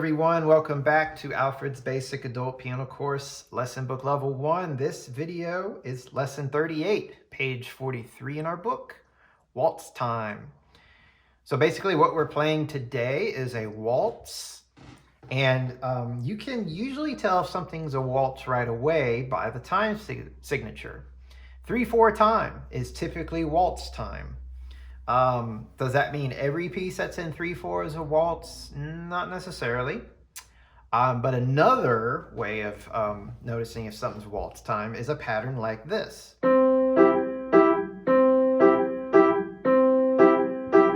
everyone, welcome back to Alfred's Basic Adult Piano Course, Lesson Book Level 1. This video is Lesson 38, page 43 in our book, Waltz Time. So basically what we're playing today is a waltz, and you can usually tell if something's a waltz right away by the time signature. 3/4 time is typically waltz time. Does that mean every piece that's in 3/4 is a waltz? Not necessarily. But another way of noticing if something's waltz time is a pattern like this.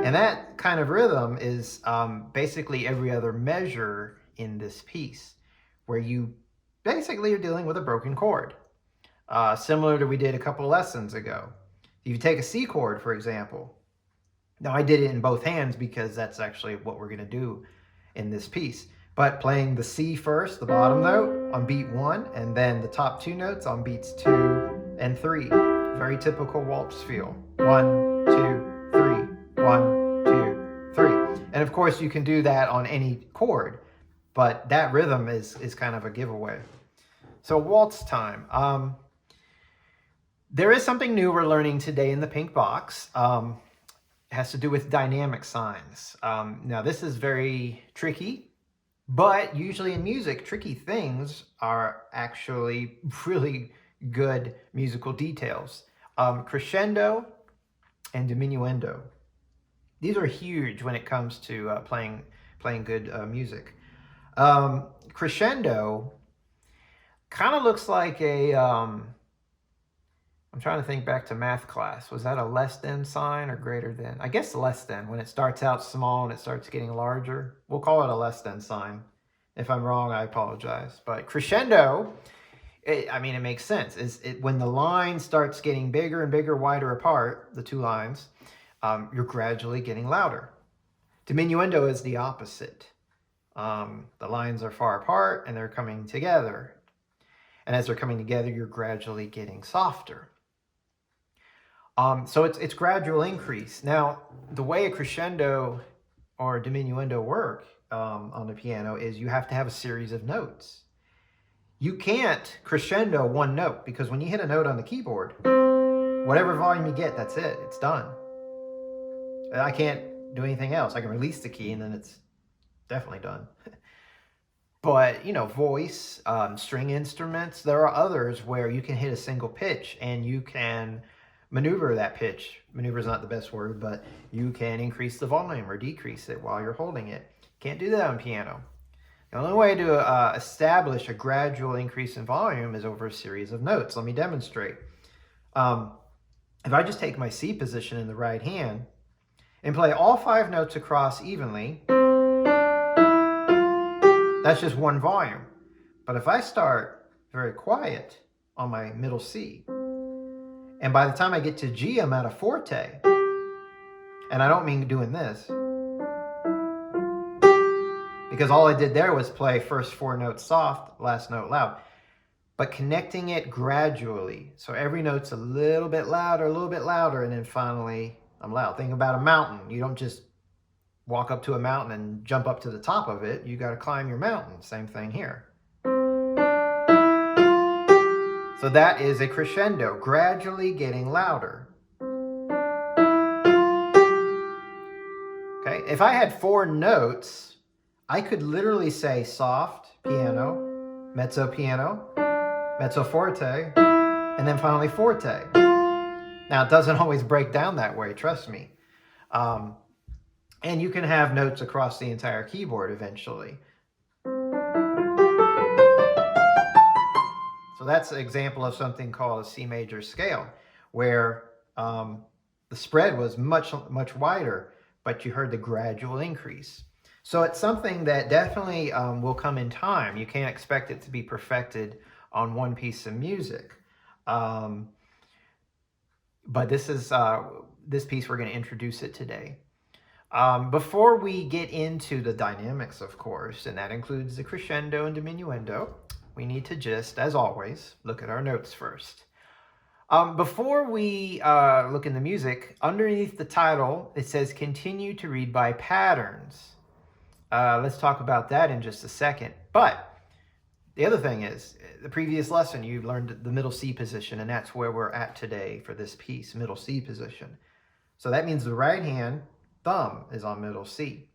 And that kind of rhythm is basically every other measure in this piece, where you basically are dealing with a broken chord. Similar to we did a couple lessons ago. If you take a C chord, for example. Now, I did it in both hands because that's actually what we're going to do in this piece. But playing the C first, the bottom note on beat 1, and then the top 2 notes on beats 2 and 3. Very typical waltz feel. 1, 2, 3, 1, 2, 3. And of course, you can do that on any chord, but that rhythm is kind of a giveaway. So waltz time. There is something new we're learning today in the pink box. Has to do with dynamic signs. Now this is very tricky, but usually in music, tricky things are actually really good musical details. Crescendo and diminuendo. These are huge when it comes to playing good music. Crescendo kind of looks like a I'm trying to think back to math class. Was that a less than sign or greater than? I guess less than, when it starts out small and it starts getting larger. We'll call it a less than sign. If I'm wrong, I apologize. But crescendo, it makes sense. When the line starts getting bigger and bigger, wider apart, the two lines, you're gradually getting louder. Diminuendo is the opposite. The lines are far apart and they're coming together. And as they're coming together, you're gradually getting softer. So it's gradual increase. Now, the way a crescendo or diminuendo work on the piano is you have to have a series of notes. You can't crescendo one note, because when you hit a note on the keyboard, whatever volume you get, that's it. It's done. I can't do anything else. I can release the key and then it's definitely done. But, voice, string instruments, there are others where you can hit a single pitch and you can maneuver that pitch. Maneuver is not the best word, but you can increase the volume or decrease it while you're holding it. Can't do that on piano. The only way to establish a gradual increase in volume is over a series of notes. Let me demonstrate. If I just take my C position in the right hand and play all 5 notes across evenly, that's just one volume. But if I start very quiet on my middle C, and by the time I get to G, I'm at a forte. And I don't mean doing this, because all I did there was play first 4 notes soft, last note loud. But connecting it gradually. So every note's a little bit louder, and then finally I'm loud. Think about a mountain. You don't just walk up to a mountain and jump up to the top of it. You got to climb your mountain. Same thing here. So that is a crescendo, gradually getting louder. Okay, if I had 4 notes, I could literally say soft piano, mezzo forte, and then finally forte. Now, it doesn't always break down that way, trust me. And you can have notes across the entire keyboard eventually. So that's an example of something called a C major scale, where the spread was much wider, but you heard the gradual increase. So it's something that definitely will come in time. You can't expect it to be perfected on one piece of music. But this is this piece, we're going to introduce it today. Before we get into the dynamics, of course, and that includes the crescendo and diminuendo, we need to just, as always, look at our notes first. Before we look in the music, underneath the title, it says continue to read by patterns. Let's talk about that in just a second. But the other thing is, the previous lesson, you learned the middle C position, and that's where we're at today for this piece, middle C position. So that means the right hand thumb is on middle C.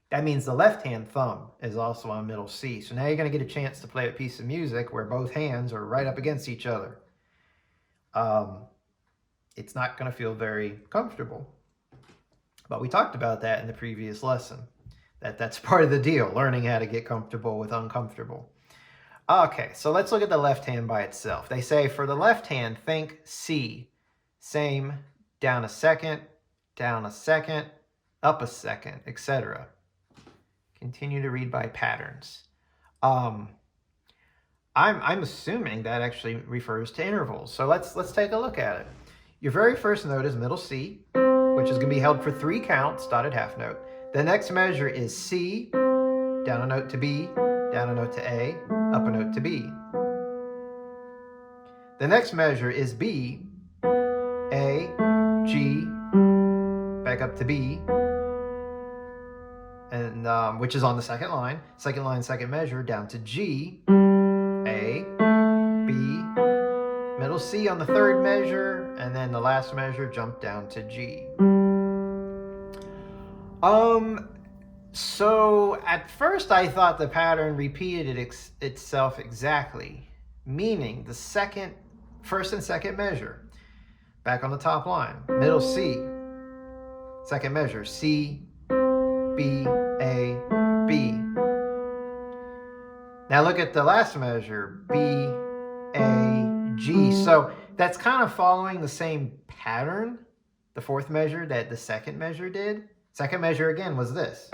That means the left hand thumb is also on middle C. So now you're going to get a chance to play a piece of music where both hands are right up against each other. It's not going to feel very comfortable. But we talked about that in the previous lesson. That's part of the deal, learning how to get comfortable with uncomfortable. Okay, so let's look at the left hand by itself. They say for the left hand, think C. Same, down a second, up a second, etc. Continue to read by patterns. I'm assuming that actually refers to intervals. So let's take a look at it. Your very first note is middle C, which is going to be held for 3 counts, dotted half note. The next measure is C, down a note to B, down a note to A, up a note to B. The next measure is B, A, G, back up to B, and which is on the second line, second measure, down to G, A, B, middle C on the third measure, and then the last measure, jump down to G. So at first I thought the pattern repeated itself exactly, meaning the first and second measure, back on the top line, middle C, second measure, C, B, A, B. Now look at the last measure, B, A, G. So that's kind of following the same pattern, the fourth measure that the second measure did. Second measure again was this.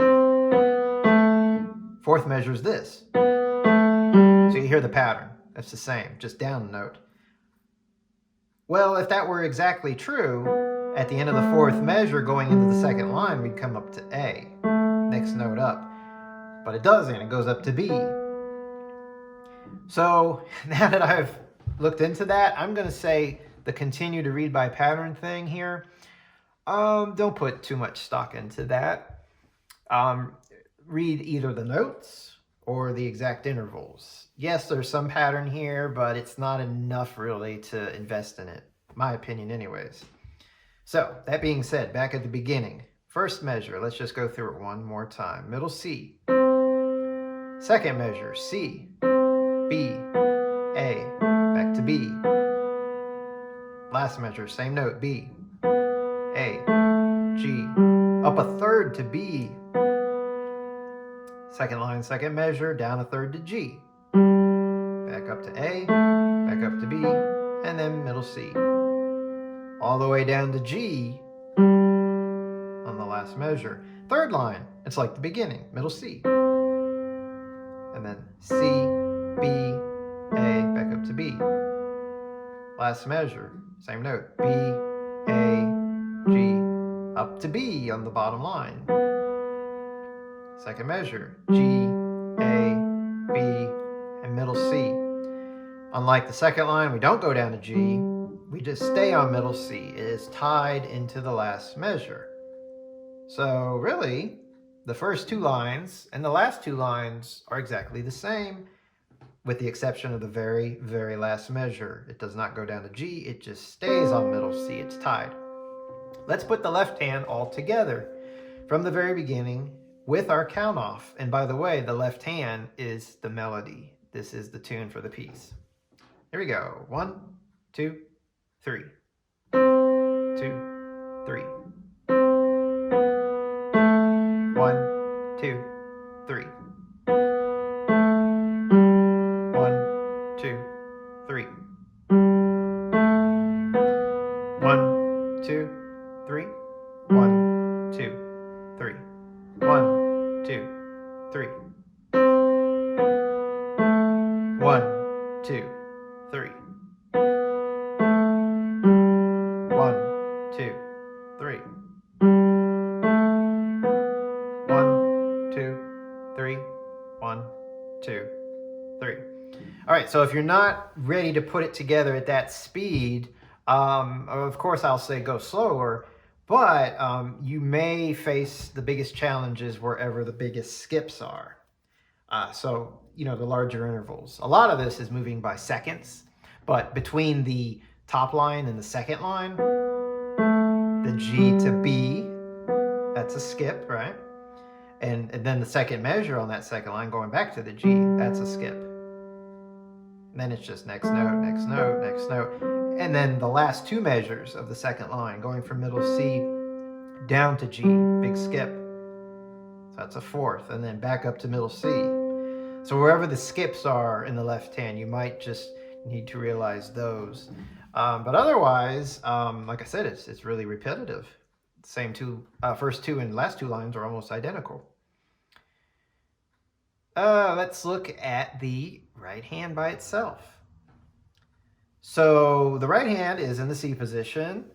Fourth measure is this. So you hear the pattern. That's the same, just down a note. Well, if that were exactly true, at the end of the fourth measure going into the second line, we'd come up to A, next note up. But it doesn't, it goes up to B. So now that I've looked into that, I'm going to say the continue to read by pattern thing here. Don't put too much stock into that. Read either the notes or the exact intervals. Yes, there's some pattern here, but it's not enough really to invest in it. My opinion anyways. So, that being said, back at the beginning. First measure, let's just go through it one more time. Middle C. Second measure, C, B, A, back to B. Last measure, same note, B, A, G, up a third to B. Second line, second measure, down a third to G. Back up to A, back up to B, and then middle C. All the way down to G on the last measure. Third line, it's like the beginning, middle C. And then C, B, A, back up to B. Last measure, same note, B, A, G, up to B on the bottom line. Second measure, G, A, B, and middle C. Unlike the second line, we don't go down to G, we just stay on middle C. It is tied into the last measure. So really, the first 2 lines and the last 2 lines are exactly the same, with the exception of the very, very last measure. It does not go down to G, it just stays on middle C, it's tied. Let's put the left hand all together from the very beginning with our count off. And by the way, the left hand is the melody. This is the tune for the piece. Here we go. 1, 2, 3. 2, 3. 1, 2, 3. 1, 2, 3. 1, 2, 3. 1, 2, 3. 1, 2, 3. 1, 2, 3. 1, 2, 3. 1, 2, 3. 1, 2, 3. All right, so if you're not ready to put it together at that speed, of course I'll say go slower, But you may face the biggest challenges wherever the biggest skips are. So, the larger intervals. A lot of this is moving by seconds, but between the top line and the second line, the G to B, that's a skip, right? And then the second measure on that second line going back to the G, that's a skip. And then it's just next note, next note, next note. And then the last two measures of the second line going from middle C down to G, big skip. So that's a fourth, and then back up to middle C. So wherever the skips are in the left hand, you might just need to realize those. But otherwise, like I said, it's really repetitive. Same first two and last two lines are almost identical. Let's look at the right hand by itself. So the right hand is in the C position.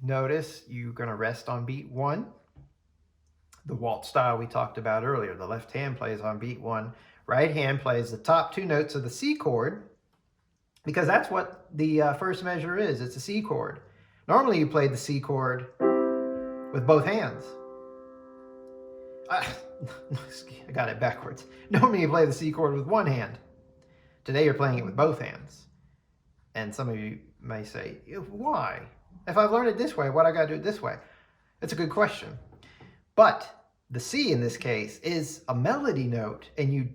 Notice you're going to rest on beat 1. The waltz style we talked about earlier. The left hand plays on beat 1. Right hand plays the top two notes of the C chord, because that's what the first measure is. It's a C chord. Normally you play the C chord with both hands. I got it backwards. Normally you play the C chord with one hand. Today you're playing it with both hands. And some of you may say, why? If I've learned it this way, why do I got to do it this way? That's a good question. But the C in this case is a melody note, and you,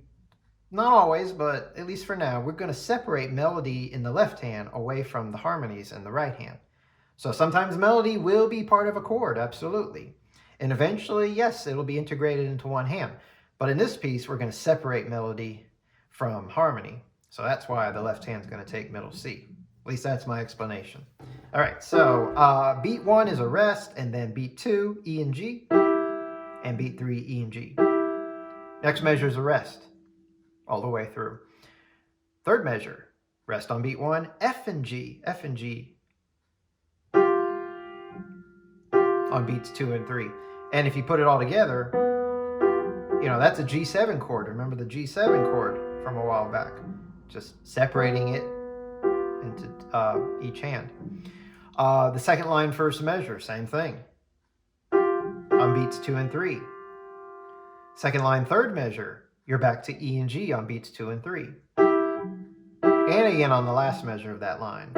not always, but at least for now, we're going to separate melody in the left hand away from the harmonies in the right hand. So sometimes melody will be part of a chord, absolutely. And eventually, yes, it'll be integrated into one hand. But in this piece, we're going to separate melody from harmony. So that's why the left hand's going to take middle C. At least that's my explanation. All right, so beat 1 is a rest, and then beat 2, E and G, and beat 3, E and G. Next measure is a rest all the way through. Third measure, rest on beat 1, F and G on beats 2 and 3. And if you put it all together, that's a G7 chord. Remember the G7 chord from a while back? Just separating it into each hand. The second line, first measure, same thing. On beats 2 and 3. Second line, third measure, you're back to E and G on beats 2 and 3. And again on the last measure of that line.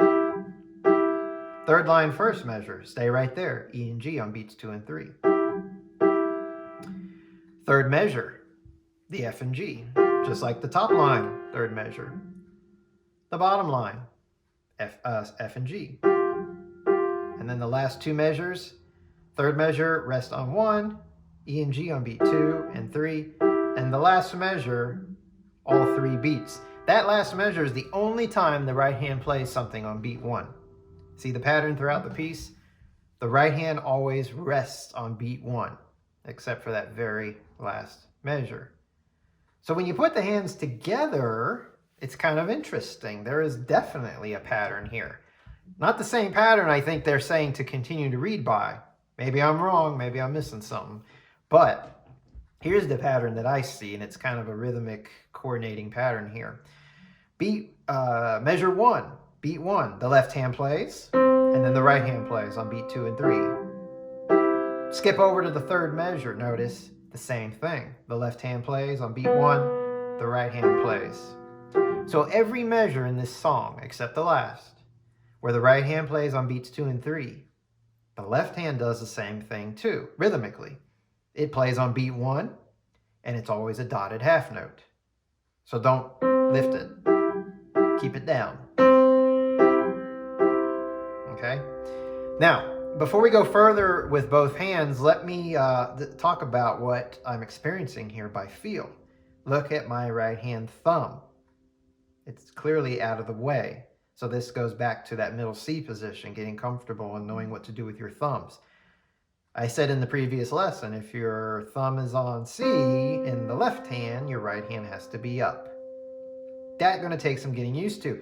Third line, first measure, stay right there, E and G on beats 2 and 3. Third measure, the F and G, just like the top line, third measure. The bottom line, F and G. And then the last two measures, third measure, rest on 1, E and G on beat 2 and 3. And the last measure, all 3 beats. That last measure is the only time the right hand plays something on beat 1. See the pattern throughout the piece? The right hand always rests on beat 1, except for that very last measure. So when you put the hands together, it's kind of interesting. There is definitely a pattern here. Not the same pattern I think they're saying to continue to read by. Maybe I'm wrong, maybe I'm missing something. But here's the pattern that I see, and it's kind of a rhythmic coordinating pattern here. Measure 1, beat 1, the left hand plays, and then the right hand plays on beat 2 and 3. Skip over to the third measure, notice the same thing. The left hand plays on beat 1, the right hand plays. So every measure in this song, except the last, where the right hand plays on beats 2 and 3, the left hand does the same thing too, rhythmically. It plays on beat 1, and it's always a dotted half note. So don't lift it. Keep it down. Okay? Now, before we go further with both hands, let me talk about what I'm experiencing here by feel. Look at my right hand thumb. It's clearly out of the way. So this goes back to that middle C position, getting comfortable and knowing what to do with your thumbs. I said in the previous lesson, if your thumb is on C in the left hand, your right hand has to be up. That's going to take some getting used to.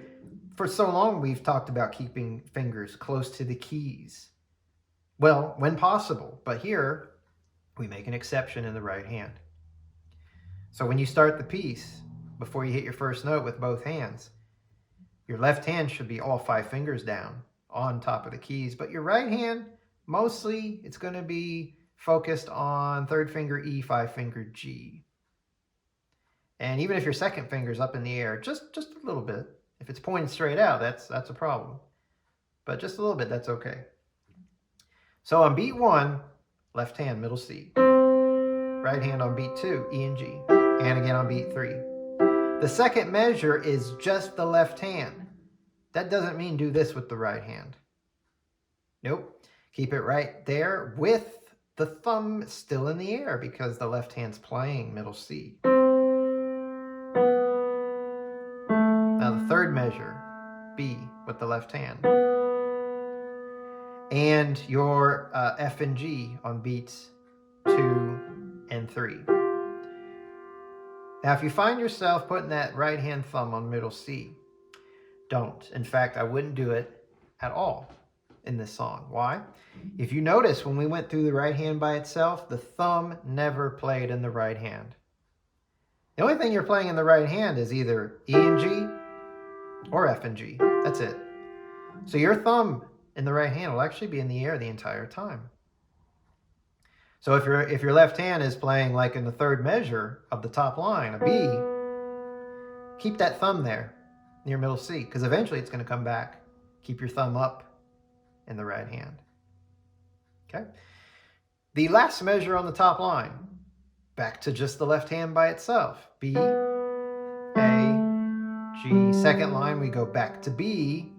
For so long, we've talked about keeping fingers close to the keys. Well, when possible, but here we make an exception in the right hand. So when you start the piece, before you hit your first note with both hands, your left hand should be all 5 fingers down on top of the keys, but your right hand mostly it's going to be focused on third finger E, 5-finger G. And even if your second finger's up in the air, just a little bit. If it's pointed straight out, that's a problem. But just a little bit, that's okay. So on beat 1, left hand, middle C. Right hand on beat 2, E and G. And again on beat 3. The second measure is just the left hand. That doesn't mean do this with the right hand. Nope. Keep it right there with the thumb still in the air because the left hand's playing middle C. Now the third measure, B with the left hand. And your F and G on beats 2 and 3. Now if you find yourself putting that right hand thumb on middle C, don't. In fact, I wouldn't do it at all in this song. Why? If you notice, when we went through the right hand by itself, the thumb never played in the right hand. The only thing you're playing in the right hand is either E and G or F and G. That's it. So your thumb in the right hand will actually be in the air the entire time. So if your left hand is playing like in the third measure of the top line, a B, keep that thumb there near middle C, because eventually it's going to come back. Keep your thumb up in the right hand. Okay? The last measure on the top line, back to just the left hand by itself. B, A, G. Second line, we go back to B.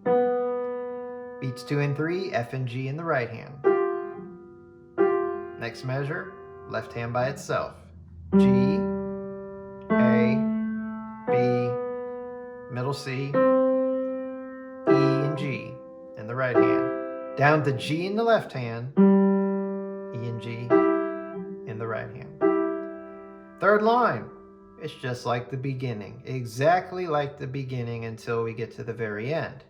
Beats 2 and 3, F and G in the right hand. Next measure, left hand by itself. G, A, B, middle C, E and G in the right hand. Down to G in the left hand, E and G in the right hand. Third line, it's just like the beginning. Exactly like the beginning until we get to the very end.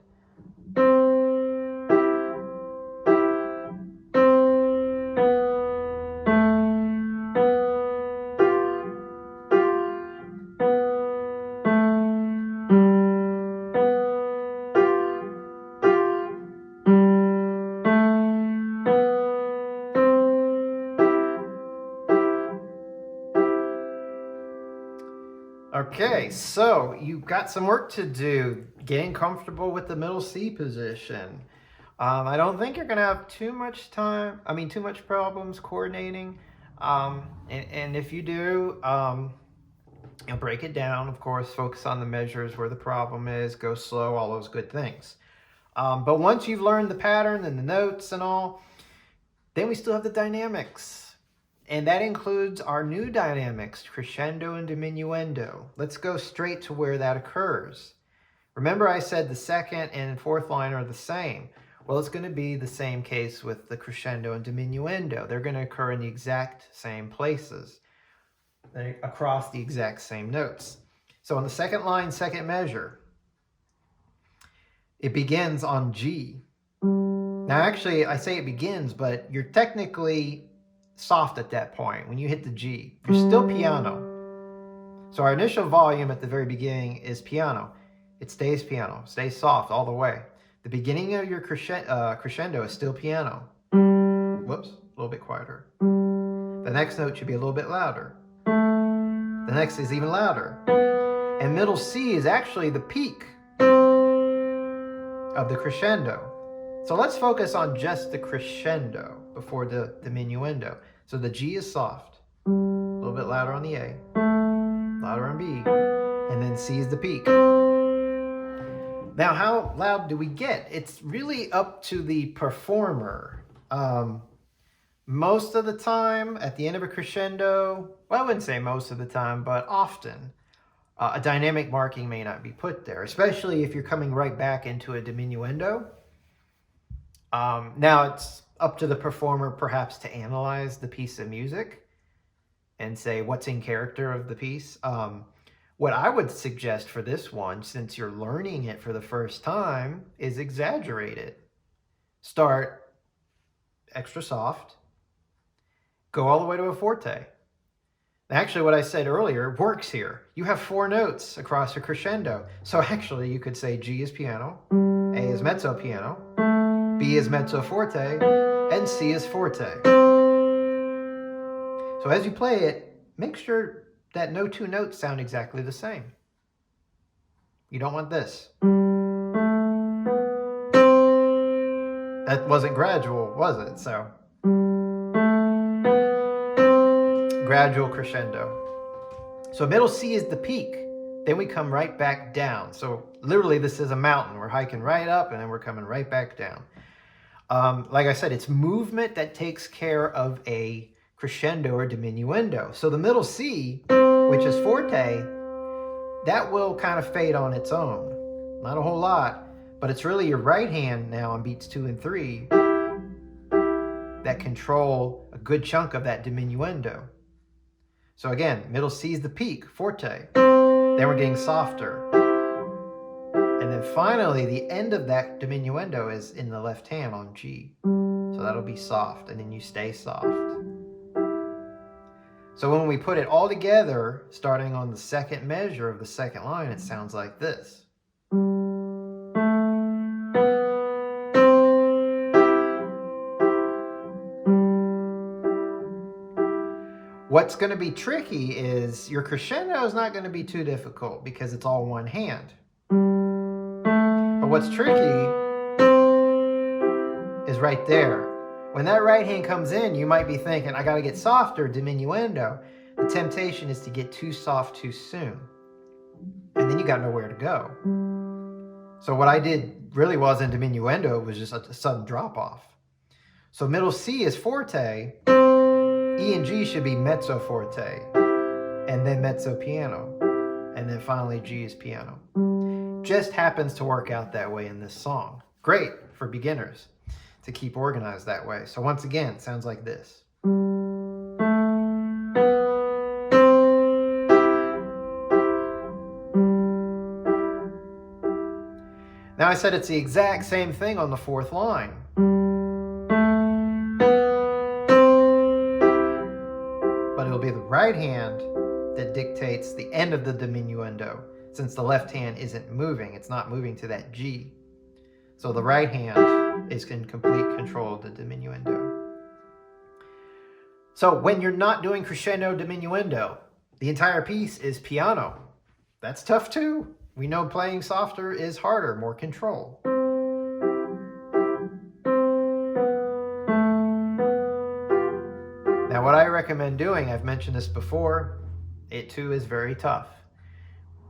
Okay, so you've got some work to do getting comfortable with the middle C position. I don't think you're going to have too much problems coordinating. And if you do, you'll break it down, of course, focus on the measures where the problem is, go slow, all those good things. But once you've learned the pattern and the notes and all, then we still have the dynamics. And that includes our new dynamics, crescendo and diminuendo. Let's go straight to where that occurs. Remember I said the second and fourth line are the same. Well, it's going to be the same case with the crescendo and diminuendo. They're going to occur in the exact same places, across the exact same notes. So on the second line, second measure, it begins on G. Now actually, I say it begins, but you're technically soft at that point. When you hit the G, you're still piano. So our initial volume at the very beginning is piano. It stays piano, stays soft all the way. The beginning of your crescendo is still piano. Whoops, a little bit quieter. The next note should be a little bit louder. The next is even louder. And middle C is actually the peak of the crescendo. So let's focus on just the crescendo before the diminuendo. So the G is soft, a little bit louder on the A, louder on B, and then C is the peak. Now, how loud do we get? It's really up to the performer. Most of the time, at the end of a crescendo, well, I wouldn't say most of the time, but often, a dynamic marking may not be put there, especially if you're coming right back into a diminuendo. Now, it's up to the performer perhaps to analyze the piece of music and say what's in character of the piece. What I would suggest for this one, since you're learning it for the first time, is exaggerate it. Start extra soft, go all the way to a forte. Actually, what I said earlier works here. You have 4 notes across a crescendo. So actually, you could say G is piano, A is mezzo piano, B is mezzo forte, and C is forte. So as you play it, make sure that no two notes sound exactly the same. You don't want this. That wasn't gradual, was it? So, gradual crescendo. So middle C is the peak. Then we come right back down. So literally this is a mountain. We're hiking right up and then we're coming right back down. Like I said, it's movement that takes care of a crescendo or diminuendo. So the middle C, which is forte, that will kind of fade on its own. Not a whole lot, but it's really your right hand now on beats 2 and 3 that control a good chunk of that diminuendo. So again, middle C is the peak, forte. Then we're getting softer. And then finally, the end of that diminuendo is in the left hand on G. So that'll be soft, and then you stay soft. So when we put it all together, starting on the second measure of the second line, it sounds like this. What's going to be tricky is your crescendo is not going to be too difficult because it's all one hand. But what's tricky is right there. When that right hand comes in, you might be thinking, I got to get softer, diminuendo. The temptation is to get too soft too soon. And then you got nowhere to go. So what I did really was in diminuendo was just a sudden drop off. So middle C is forte. E and G should be mezzo forte, and then mezzo piano, and then finally G is piano. Just happens to work out that way in this song. Great for beginners to keep organized that way. So once again, it sounds like this. Now I said it's the exact same thing on the fourth line. But it'll be the right hand that dictates the end of the diminuendo, since the left hand isn't moving. It's not moving to that G. So the right hand is in complete control of the diminuendo. So when you're not doing crescendo diminuendo, the entire piece is piano. That's tough too. We know playing softer is harder, more control. Now, what I recommend doing, I've mentioned this before, it too is very tough.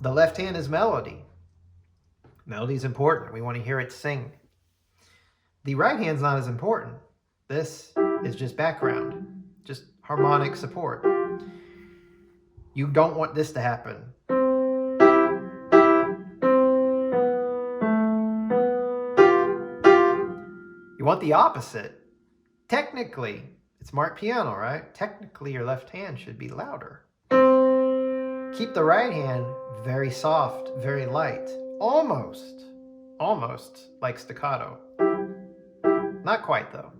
The left hand is melody. Melody is important. We want to hear it sing. The right hand's not as important. This is just background, just harmonic support. You don't want this to happen. You want the opposite. Technically, it's marked piano, right? Technically, your left hand should be louder. Keep the right hand very soft, very light. Almost like staccato. Not quite, though.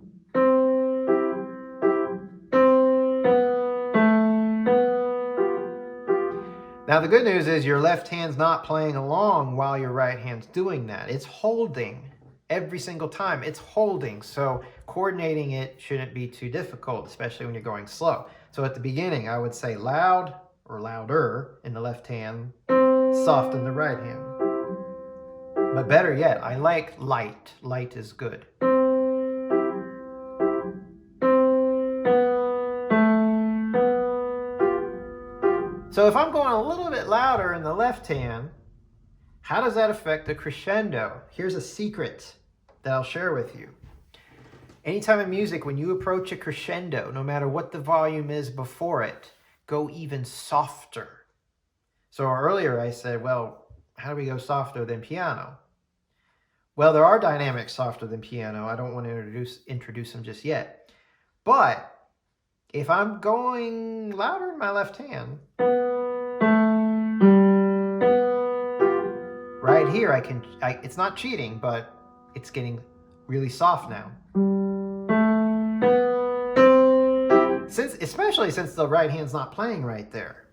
Now, the good news is your left hand's not playing along while your right hand's doing that. It's holding. Every single time it's holding, so coordinating it shouldn't be too difficult, especially when you're going slow. So at the beginning, I would say loud or louder in the left hand, soft in the right hand. But better yet, I like light. Light is good. So if I'm going a little bit louder in the left hand, how does that affect the crescendo? Here's a secret that I'll share with you. Anytime in music, when you approach a crescendo, no matter what the volume is before it, go even softer. So earlier I said, well, how do we go softer than piano? Well, there are dynamics softer than piano. I don't want to introduce them just yet. But if I'm going louder in my left hand, right here, it's not cheating, but it's getting really soft now. Especially since the right hand's not playing right there.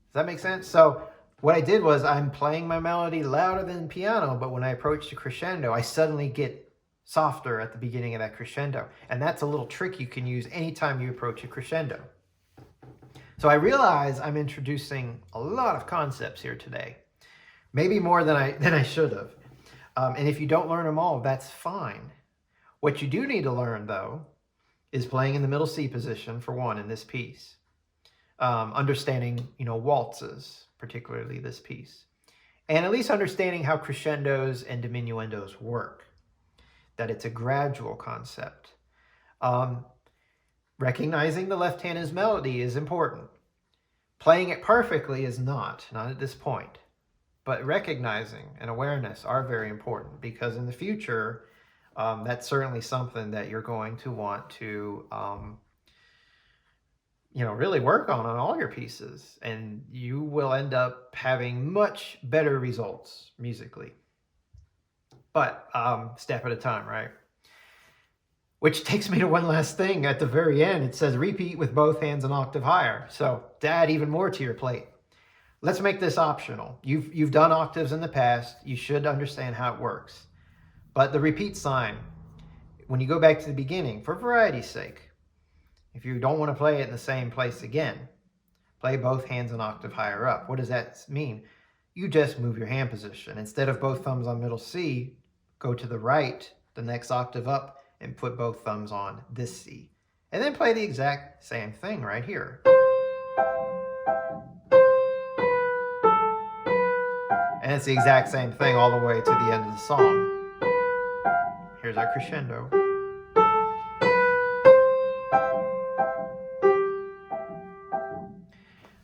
Does that make sense? So what I did was I'm playing my melody louder than piano, but when I approach the crescendo, I suddenly get softer at the beginning of that crescendo. And that's a little trick you can use anytime you approach a crescendo. So I realize I'm introducing a lot of concepts here today, maybe more than I should have. And if you don't learn them all, that's fine. What you do need to learn, though, is playing in the middle C position, for one, in this piece. Understanding, waltzes, particularly this piece. And at least understanding how crescendos and diminuendos work. That it's a gradual concept. Recognizing the left hand as melody is important. Playing it perfectly is not at this point. But recognizing and awareness are very important, because in the future, that's certainly something that you're going to want to really work on all your pieces, and you will end up having much better results musically. But step at a time, right? Which takes me to one last thing at the very end. It says repeat with both hands an octave higher. So to add even more to your plate, let's make this optional. You've done octaves in the past. You should understand how it works. But the repeat sign, when you go back to the beginning, for variety's sake, if you don't want to play it in the same place again, play both hands an octave higher up. What does that mean? You just move your hand position. Instead of both thumbs on middle C, go to the right, the next octave up, and put both thumbs on this C. And then play the exact same thing right here. And it's the exact same thing all the way to the end of the song. Here's our crescendo.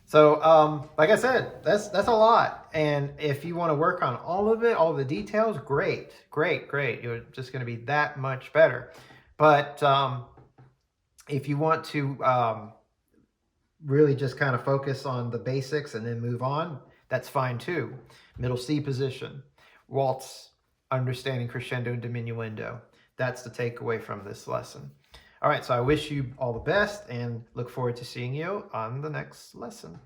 So, like I said, that's a lot. And if you want to work on all of it, all the details, great. You're just going to be that much better. But if you want to really just kind of focus on the basics and then move on, that's fine too. Middle C position, waltz, understanding crescendo and diminuendo. That's the takeaway from this lesson. All right, so I wish you all the best and look forward to seeing you on the next lesson.